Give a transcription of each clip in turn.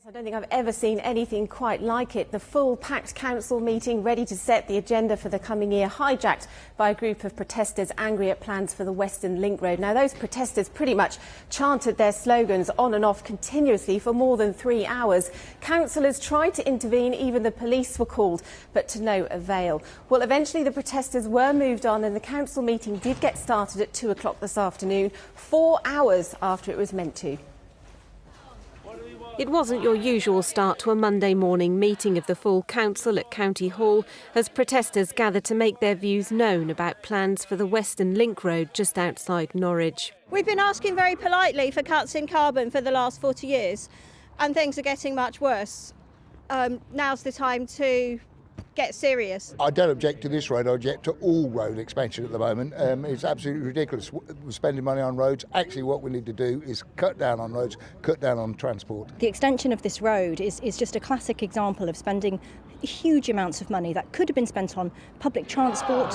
I don't think I've ever seen anything quite like it. The full packed council meeting ready to set the agenda for the coming year, hijacked by a group of protesters angry at plans for the Western Link Road. Now, those protesters pretty much chanted their slogans on and off continuously for more than 3 hours. Councillors tried to intervene, even the police were called, but to no avail. Well, eventually the protesters were moved on and the council meeting did get started at 2 o'clock this afternoon, 4 hours after it was meant to. It wasn't your usual start to a Monday morning meeting of the full council at County Hall as protesters gathered to make their views known about plans for the Western Link Road just outside Norwich. We've been asking very politely for cuts in carbon for the last 40 years and things are getting much worse. Now's the time to get serious. I don't object to this road, I object to all road expansion at the moment. It's absolutely ridiculous. We're spending money on roads. Actually what we need to do is cut down on roads, cut down on transport. The extension of this road is just a classic example of spending huge amounts of money that could have been spent on public transport.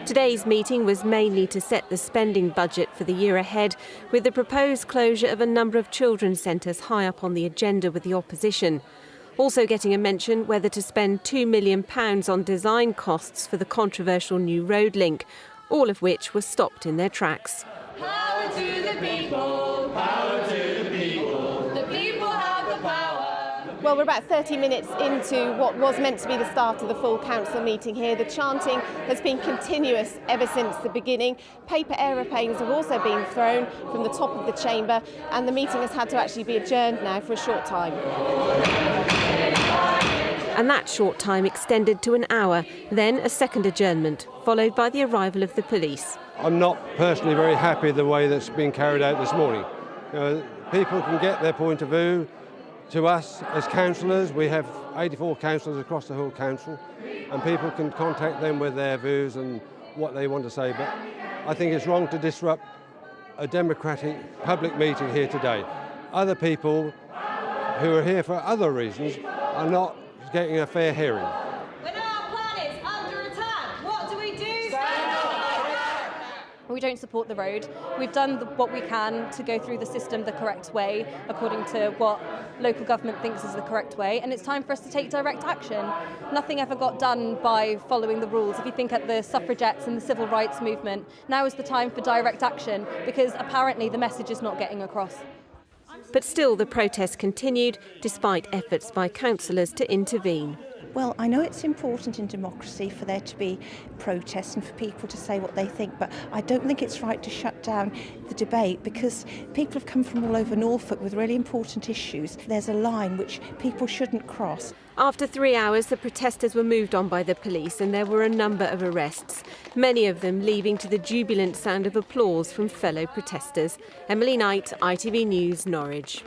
Today's meeting was mainly to set the spending budget for the year ahead, with the proposed closure of a number of children's centres high up on the agenda with the opposition. Also getting a mention whether to spend £2 million on design costs for the controversial new road link, all of which were stopped in their tracks. Power to the people, power to the people, the people have the power. Well, we're about 30 minutes into what was meant to be the start of the full council meeting here. The chanting has been continuous ever since the beginning. Paper aeroplanes have also been thrown from the top of the chamber, and the meeting has had to actually be adjourned now for a short time. And that short time extended to an hour, then a second adjournment, followed by the arrival of the police. I'm not personally very happy the way that's been carried out this morning. People can get their point of view. To us as councillors, we have 84 councillors across the whole council, and people can contact them with their views and what they want to say. But I think it's wrong to disrupt a democratic public meeting here today. Other people who are here for other reasons are not getting a fair hearing. When our planet's under attack, what do we do? We don't support the road. We've done what we can to go through the system the correct way, according to what local government thinks is the correct way, and it's time for us to take direct action. Nothing ever got done by following the rules. If you think at the suffragettes and the civil rights movement, now is the time for direct action, because apparently the message is not getting across. But still the protests continued, despite efforts by councillors to intervene. Well, I know it's important in democracy for there to be protests and for people to say what they think, but I don't think it's right to shut down the debate because people have come from all over Norfolk with really important issues. There's a line which people shouldn't cross. After 3 hours, the protesters were moved on by the police and there were a number of arrests, many of them leaving to the jubilant sound of applause from fellow protesters. Emily Knight, ITV News, Norwich.